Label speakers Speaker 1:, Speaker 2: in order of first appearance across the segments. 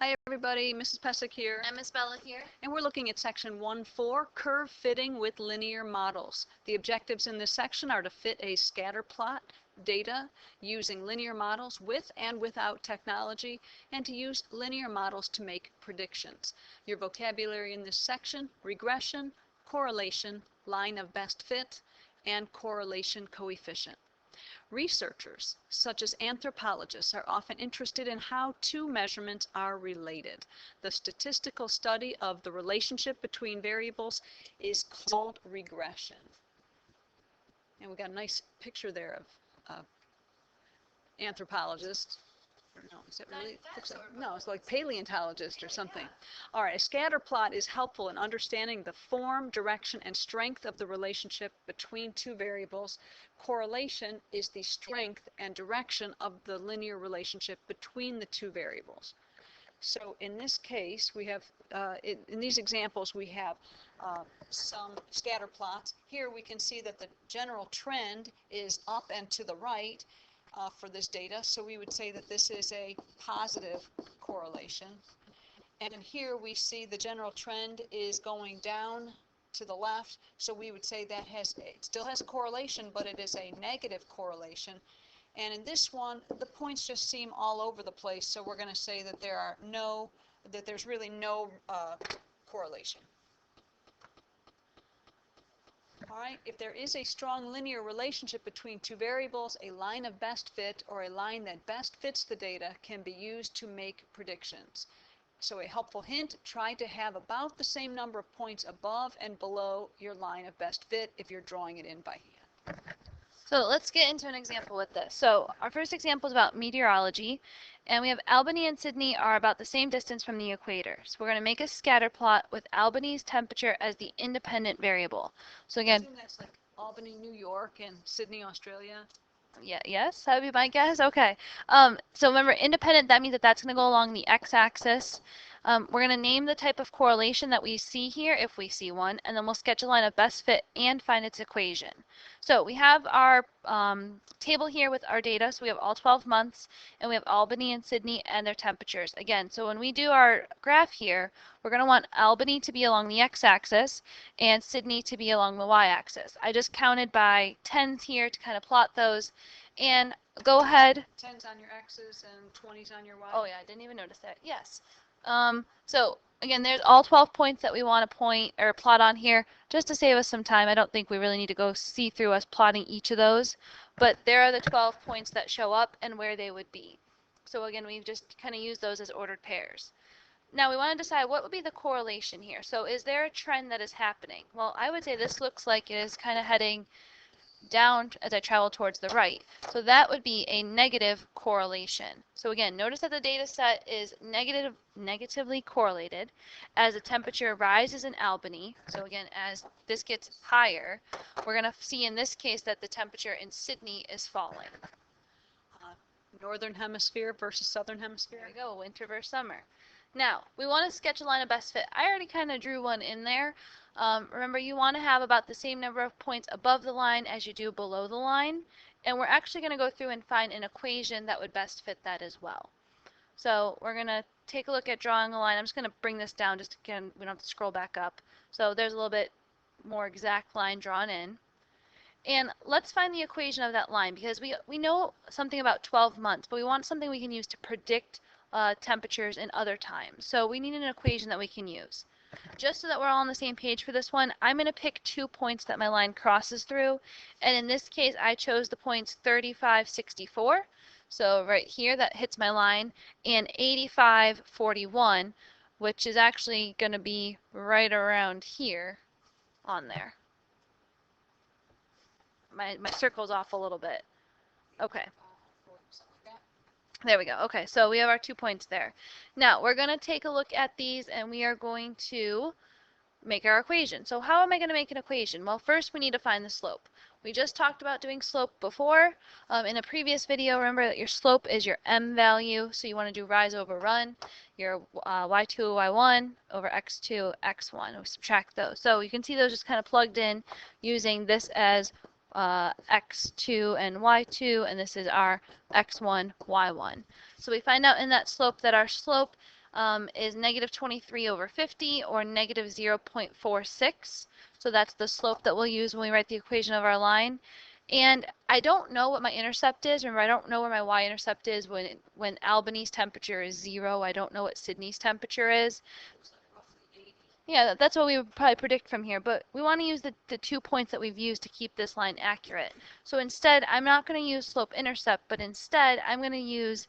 Speaker 1: Hi everybody, Mrs. Pesic here.
Speaker 2: And Miss Bella here.
Speaker 1: And we're looking at section 1.4, curve fitting with linear models. The objectives in this section are to fit a scatter plot data using linear models with and without technology, and to use linear models to make predictions. Your vocabulary in this section: regression, correlation, line of best fit, and correlation coefficient. Researchers, such as anthropologists, are often interested in how two measurements are related. The statistical study of the relationship between variables is called regression. And we got a nice picture there of anthropologists. No, is it really? No, it's like paleontologist or something. All right, a scatter plot is helpful in understanding the form, direction, and strength of the relationship between two variables. Correlation is the strength and direction of the linear relationship between the two variables. So in this case, we have, in these examples, we have some scatter plots. Here we can see that the general trend is up and to the right for this data, so we would say that this is a positive correlation. And here we see the general trend is going down to the left, so we would say that it still has a correlation, but it is a negative correlation. And in this one, the points just seem all over the place, so we're going to say that there's really no correlation. All right, if there is a strong linear relationship between two variables, a line of best fit or a line that best fits the data can be used to make predictions. So a helpful hint: try to have about the same number of points above and below your line of best fit if you're drawing it in by hand.
Speaker 2: So let's get into an example with this. So our first example is about meteorology, and we have Albany and Sydney are about the same distance from the equator. So we're going to make a scatter plot with Albany's temperature as the independent variable. So again,
Speaker 1: I assume that's like Albany, New York, and Sydney, Australia.
Speaker 2: Yeah, yes, that would be my guess. Okay. So remember, independent, that means that that's going to go along the x-axis. We're going to name the type of correlation that we see here, if we see one, and then we'll sketch a line of best fit and find its equation. So we have our table here with our data. So we have all 12 months, and we have Albany and Sydney and their temperatures. Again, so when we do our graph here, we're going to want Albany to be along the x-axis and Sydney to be along the y-axis. I just counted by tens here to kind of plot those. And go ahead.
Speaker 1: 10's on your x's and 20's on your y.
Speaker 2: Oh yeah, I didn't even notice that. Yes. So again, there's all 12 points that we want to point or plot on here, just to save us some time. I don't think we really need to go see through us plotting each of those, but there are the 12 points that show up and where they would be. So again, we've just kind of used those as ordered pairs. Now we want to decide what would be the correlation here. So is there a trend that is happening? Well, I would say this looks like it is kind of heading down as I travel towards the right. So that would be a negative correlation. So again, notice that the data set is negatively correlated as the temperature rises in Albany. So again, as this gets higher, we're going to see in this case that the temperature in Sydney is falling.
Speaker 1: Northern hemisphere versus southern hemisphere.
Speaker 2: There we go, winter versus summer. Now, we want to sketch a line of best fit. I already kind of drew one in there. Remember, you want to have about the same number of points above the line as you do below the line. And we're actually going to go through and find an equation that would best fit that as well. So we're going to take a look at drawing a line. I'm just going to bring this down just again, we don't have to scroll back up. So there's a little bit more exact line drawn in. And let's find the equation of that line, because we know something about 12 months, but we want something we can use to predict temperatures in other times. So we need an equation that we can use. Just so that we're all on the same page for this one, I'm going to pick 2 points that my line crosses through. And in this case, I chose the points 35, 64. So right here, that hits my line, and 85, 41, which is actually going to be right around here on there. My circle's off a little bit. Okay. There we go. Okay, so we have our 2 points there. Now, we're going to take a look at these, and we are going to make our equation. So how am I going to make an equation? Well, first we need to find the slope. We just talked about doing slope before. In a previous video, remember that your slope is your m value, so you want to do rise over run, your y2, y1 over x2, x1. We subtract those. So you can see those just kind of plugged in using this as x2 and y2, and this is our x1, y1. So we find out in that slope that our slope is negative 23 over 50, or negative 0.46. So that's the slope that we'll use when we write the equation of our line. And I don't know what my intercept is. Remember, I don't know where my y-intercept is when Albany's temperature is 0. I don't know what Sydney's temperature is. Yeah, that's what we would probably predict from here, but we want to use the 2 points that we've used to keep this line accurate. So instead, I'm not going to use slope-intercept, but instead, I'm going to use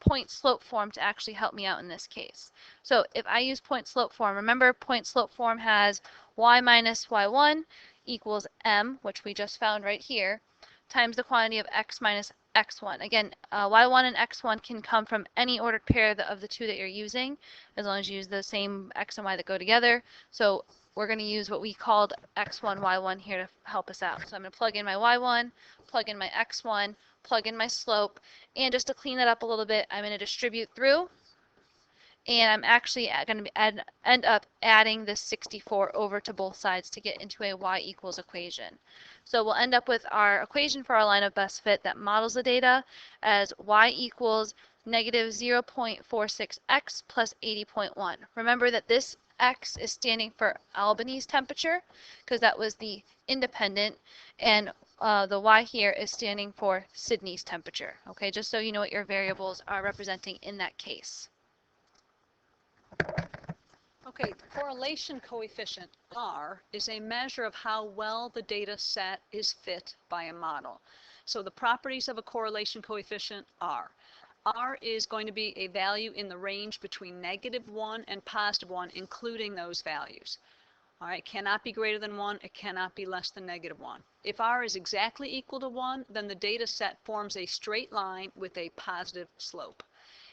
Speaker 2: point-slope form to actually help me out in this case. So if I use point-slope form, remember point-slope form has y minus y1 equals m, which we just found right here, times the quantity of x minus x1. Again, y1 and x1 can come from any ordered pair of the two that you're using, as long as you use the same x and y that go together. So we're going to use what we called x1, y1 here to help us out. So I'm going to plug in my y1, plug in my x1, plug in my slope, and just to clean that up a little bit, I'm going to distribute through, and I'm actually going to end up adding this 64 over to both sides to get into a y equals equation. So we'll end up with our equation for our line of best fit that models the data as y equals negative 0.46x plus 80.1. Remember that this x is standing for Albany's temperature because that was the independent, and the y here is standing for Sydney's temperature. Okay, just so you know what your variables are representing in that case.
Speaker 1: Okay, the correlation coefficient, R, is a measure of how well the data set is fit by a model. So the properties of a correlation coefficient are, R is going to be a value in the range between -1 and +1, including those values. All right, it cannot be greater than 1, it cannot be less than -1. If R is exactly equal to 1, then the data set forms a straight line with a positive slope.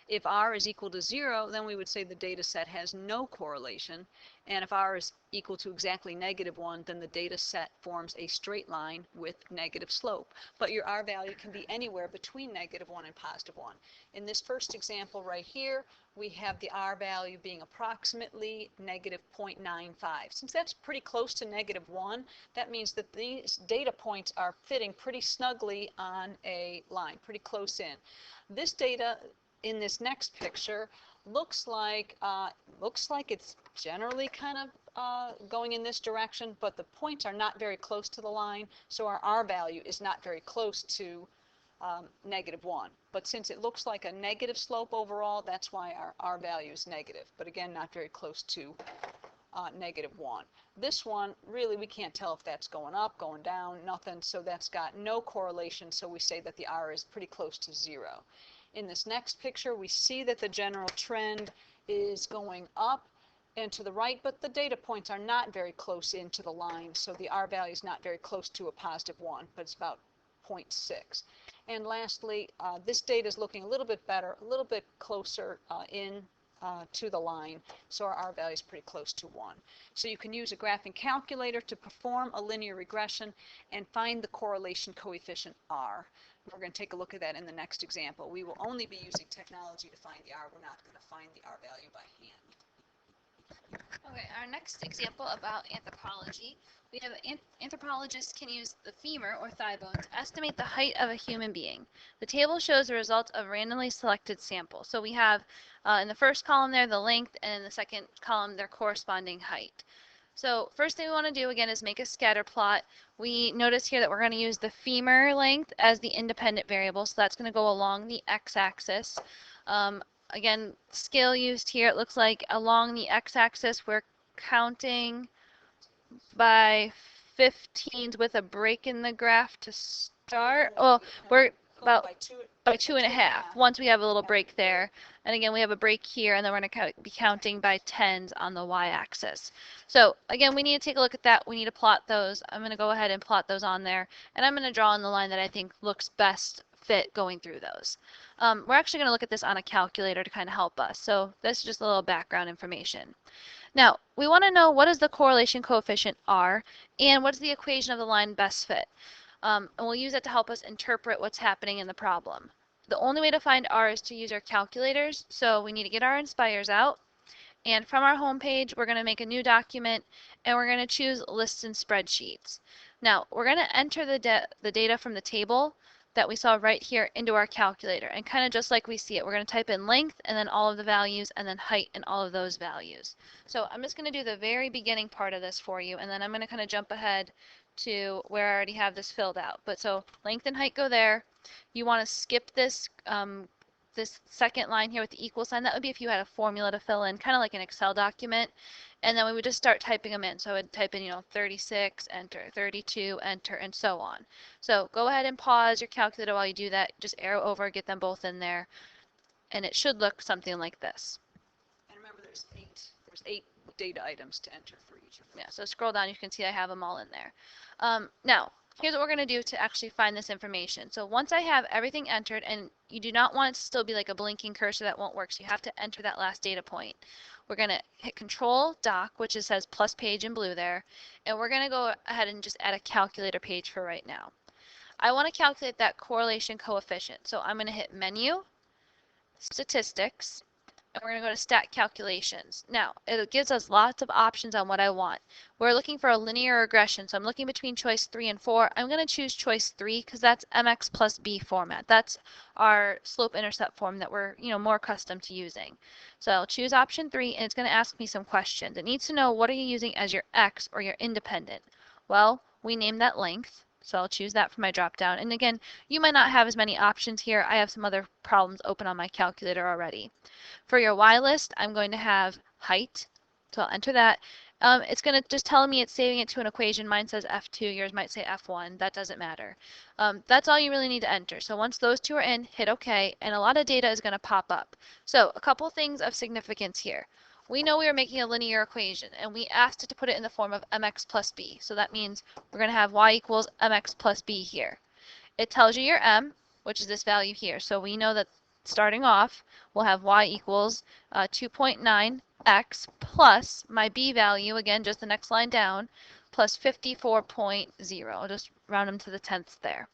Speaker 1: If R is equal to 0, then we would say the data set has no correlation. And if R is equal to exactly -1, then the data set forms a straight line with negative slope. But your R value can be anywhere between -1 and +1. In this first example right here, we have the R value being approximately -0.95. Since that's pretty close to -1, that means that these data points are fitting pretty snugly on a line, pretty close in. This data in this next picture looks like it's generally kind of going in this direction, but the points are not very close to the line, so our R value is not very close to -1. But since it looks like a negative slope overall, that's why our R value is negative, but again, not very close to -1. This one, really, we can't tell if that's going up, going down, nothing, so that's got no correlation, so we say that the R is pretty close to 0. In this next picture, we see that the general trend is going up and to the right, but the data points are not very close into the line, so the R value is not very close to a +1, but it's about 0.6. And lastly, this data is looking a little bit better, a little bit closer to the line, so our R value is pretty close to 1. So you can use a graphing calculator to perform a linear regression and find the correlation coefficient R. We're going to take a look at that in the next example. We will only be using technology to find the R. We're not going to find the R value by hand.
Speaker 2: Okay, our next example about anthropology. We have anthropologists can use the femur or thigh bone to estimate the height of a human being. The table shows the results of randomly selected samples. So we have in the first column there the length, and in the second column their corresponding height. So first thing we want to do again is make a scatter plot. We notice here that we're going to use the femur length as the independent variable, so that's going to go along the x-axis. Again, scale used here, it looks like along the x-axis we're counting by 15s with a break in the graph to start. Well, we're about by 2.5 once we have a little break there. And again, we have a break here, and then we're going to be counting by 10s on the y-axis. So again, we need to take a look at that. We need to plot those. I'm going to go ahead and plot those on there, and I'm going to draw on the line that I think looks best fit going through those. We're actually going to look at this on a calculator to kind of help us. So this is just a little background information. Now, we want to know what is the correlation coefficient R, and what's the equation of the line best fit. And we'll use that to help us interpret what's happening in the problem. The only way to find R is to use our calculators, so we need to get our Inspires out. And from our home page, we're going to make a new document, and we're going to choose Lists and Spreadsheets. Now, we're going to enter the data from the table, that we saw right here into our calculator. And kind of just like we see it, we're going to type in length and then all of the values and then height and all of those values. So I'm just going to do the very beginning part of this for you, and then I'm going to kind of jump ahead to where I already have this filled out. But so length and height go there. You want to skip this this second line here with the equal sign. That would be if you had a formula to fill in, kind of like an Excel document. And then we would just start typing them in. So I would type in, 36, enter, 32, enter, and so on. So go ahead and pause your calculator while you do that. Just arrow over, get them both in there, and it should look something like this.
Speaker 1: And remember, there's eight data items to enter for each of them.
Speaker 2: Yeah, so scroll down, you can see I have them all in there. Now, here's what we're going to do to actually find this information. So once I have everything entered, and you do not want it to still be like a blinking cursor, that won't work, so you have to enter that last data point. We're going to hit Control Doc, which it says plus page in blue there, and we're going to go ahead and just add a calculator page for right now. I want to calculate that correlation coefficient, so I'm going to hit Menu, Statistics, and we're going to go to Stat Calculations. Now, it gives us lots of options on what I want. We're looking for a linear regression, so I'm looking between choice 3 and 4. I'm going to choose choice 3 because that's MX plus B format. That's our slope-intercept form that we're more accustomed to using. So I'll choose option 3, and it's going to ask me some questions. It needs to know, what are you using as your X or your independent? Well, we named that length. So I'll choose that for my drop down. And again, you might not have as many options here. I have some other problems open on my calculator already. For your Y list, I'm going to have height. So I'll enter that. It's going to just tell me it's saving it to an equation. Mine says F2, yours might say F1. That doesn't matter. That's all you really need to enter. So once those two are in, hit OK, and a lot of data is going to pop up. So a couple things of significance here. We know we are making a linear equation, and we asked it to put it in the form of mx plus b. So that means we're going to have y equals mx plus b here. It tells you your m, which is this value here. So we know that starting off, we'll have y equals 2.9x plus my b value, again, just the next line down, plus 54.0. I'll just round them to the tenths there.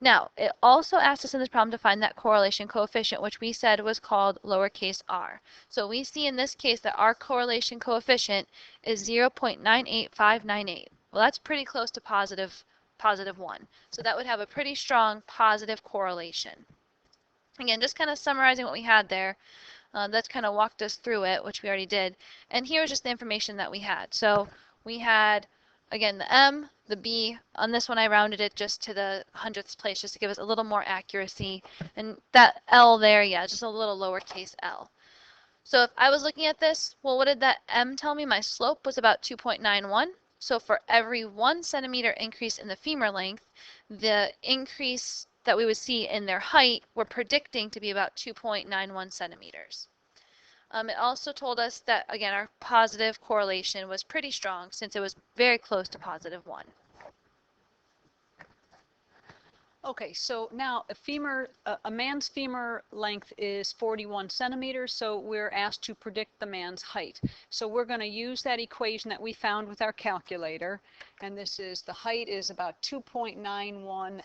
Speaker 2: Now, it also asked us in this problem to find that correlation coefficient, which we said was called lowercase r. So we see in this case that our correlation coefficient is 0.98598. Well, that's pretty close to positive 1. So that would have a pretty strong positive correlation. Again, just kind of summarizing what we had there. That's kind of walked us through it, which we already did. And here's just the information that we had. So we had, again, the m, the b. On this one, I rounded it just to the hundredths place, just to give us a little more accuracy. And that l there, yeah, just a little lowercase l. So if I was looking at this, well, what did that m tell me? My slope was about 2.91. So for every 1 centimeter increase in the femur length, the increase that we would see in their height, we're predicting to be about 2.91 centimeters. It also told us that, again, our positive correlation was pretty strong since it was very close to positive 1.
Speaker 1: Okay, so now a man's femur length is 41 centimeters, so we're asked to predict the man's height. So we're going to use that equation that we found with our calculator, and this is the height is about 2.91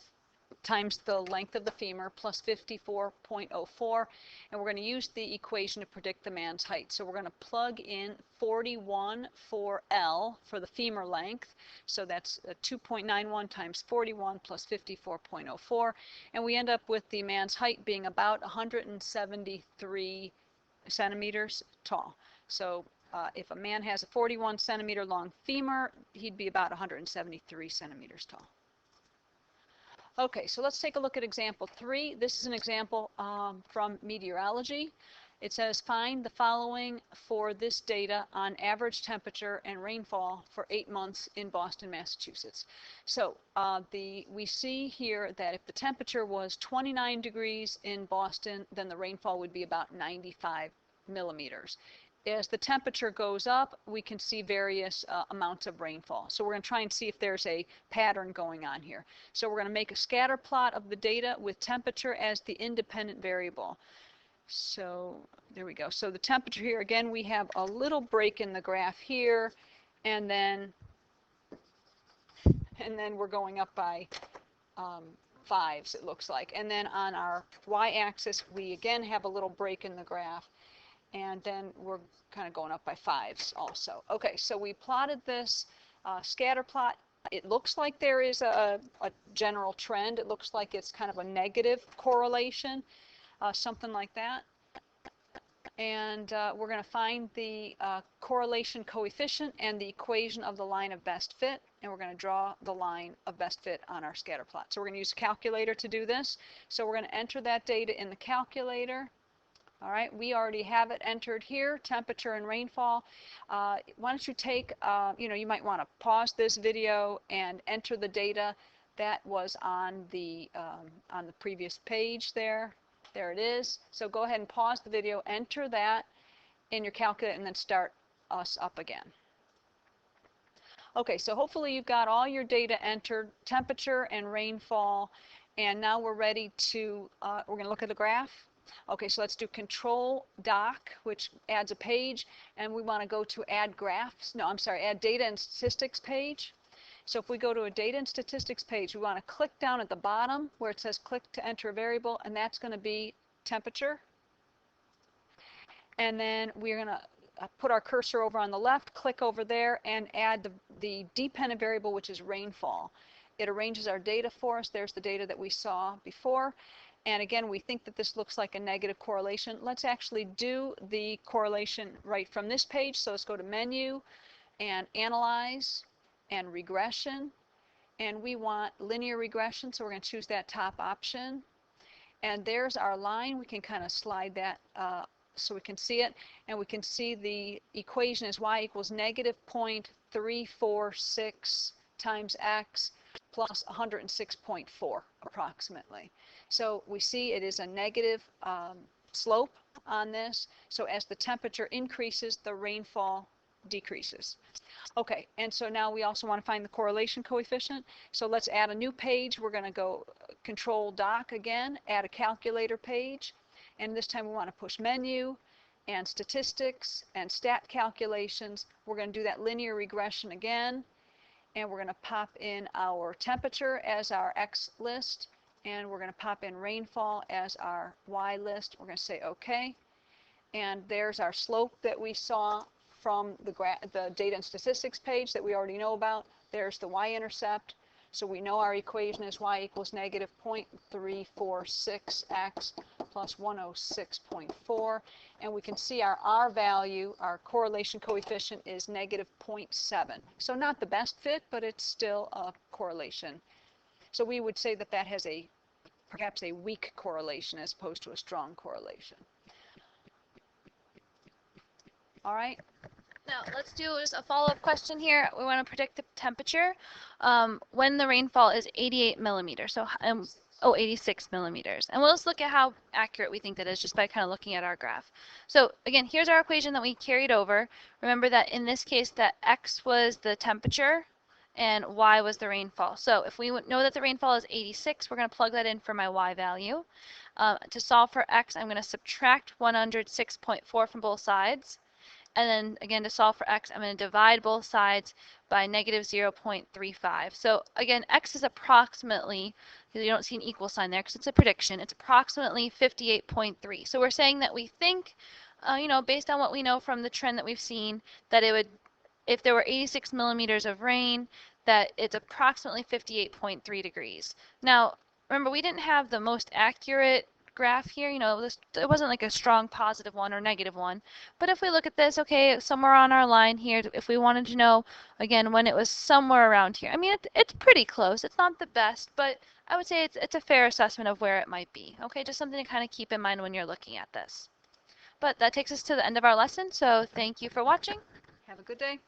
Speaker 1: times the length of the femur plus 54.04, and we're going to use the equation to predict the man's height. So we're going to plug in 41 for L for the femur length, so that's 2.91 times 41 plus 54.04, and we end up with the man's height being about 173 centimeters tall. So if a man has a 41 centimeter long femur, he'd be about 173 centimeters tall. Okay, so let's take a look at example 3. This is an example from meteorology. It says find the following for this data on average temperature and rainfall for 8 months in Boston, Massachusetts. So we see here that if the temperature was 29 degrees in Boston, then the rainfall would be about 95 millimeters. As the temperature goes up, we can see various amounts of rainfall. So we're going to try and see if there's a pattern going on here. So we're going to make a scatter plot of the data with temperature as the independent variable. So there we go. So the temperature here, again, we have a little break in the graph here, and then we're going up by 5s, it looks like. And then on our y-axis, we again have a little break in the graph, and then we're kind of going up by 5s also. Okay, so we plotted this scatter plot It looks like there is a general trend. It looks like it's kind of a negative correlation, something like that. And we're going to find the correlation coefficient and the equation of the line of best fit, and we're going to draw the line of best fit on our scatter plot. So we're going to use a calculator to do this. So we're going to enter that data in the calculator. All right, we already have it entered here, temperature and rainfall. Why don't you take, you might want to pause this video and enter the data that was on the previous page there. There it is. So go ahead and pause the video, enter that in your calculator, and then start us up again. Okay, so hopefully you've got all your data entered, temperature and rainfall, and now we're ready to, we're going to look at the graph. Okay, so let's do Control Doc, which adds a page, and we want to go to Add Graphs. No, I'm sorry, Add Data and Statistics page. So if we go to a Data and Statistics page, we want to click down at the bottom where it says Click to Enter a Variable, and that's going to be temperature. And then we're going to put our cursor over on the left, click over there, and add the dependent variable, which is rainfall. It arranges our data for us. There's the data that we saw before. And again, we think that this looks like a negative correlation. Let's actually do the correlation right from this page. So let's go to Menu and Analyze and Regression. And we want linear regression, so we're going to choose that top option. And there's our line. We can kind of slide that so we can see it. And we can see the equation is y equals negative 0.346 times x plus 106.4 approximately. So we see it is a negative slope on this. So as the temperature increases, the rainfall decreases. Okay, and so now we also want to find the correlation coefficient. So let's add a new page. We're going to go Control Doc again, add a calculator page, and this time we want to push Menu and Statistics and Stat Calculations. We're going to do that linear regression again, and we're going to pop in our temperature as our X list, and we're going to pop in rainfall as our Y list. We're going to say OK, and there's our slope that we saw from the data and statistics page that we already know about. There's the y-intercept. So we know our equation is y equals negative 0.346x plus 106.4. And we can see our R value, our correlation coefficient, is negative 0.7. So not the best fit, but it's still a correlation. So we would say that that has perhaps a weak correlation as opposed to a strong correlation. All right.
Speaker 2: Now, let's do just a follow-up question here. We want to predict the temperature when the rainfall is 88 millimeters. So, 86 millimeters. And we'll just look at how accurate we think that is just by kind of looking at our graph. So, again, here's our equation that we carried over. Remember that in this case, that x was the temperature and y was the rainfall. So, if we know that the rainfall is 86, we're going to plug that in for my y value. To solve for x, I'm going to subtract 106.4 from both sides. And then again, to solve for x, I'm going to divide both sides by negative 0.35. So again, x is approximately, because you don't see an equal sign there because it's a prediction, it's approximately 58.3. So we're saying that we think, based on what we know from the trend that we've seen, that it would, if there were 86 millimeters of rain, that it's approximately 58.3 degrees. Now, remember, we didn't have the most accurate graph here, it wasn't like a strong positive one or negative one. But if we look at this, okay, somewhere on our line here, if we wanted to know, again, when it was somewhere around here, I mean, it's pretty close. It's not the best, but I would say it's a fair assessment of where it might be. Okay, just something to kind of keep in mind when you're looking at this. But that takes us to the end of our lesson, so thank you for watching.
Speaker 1: Have a good day.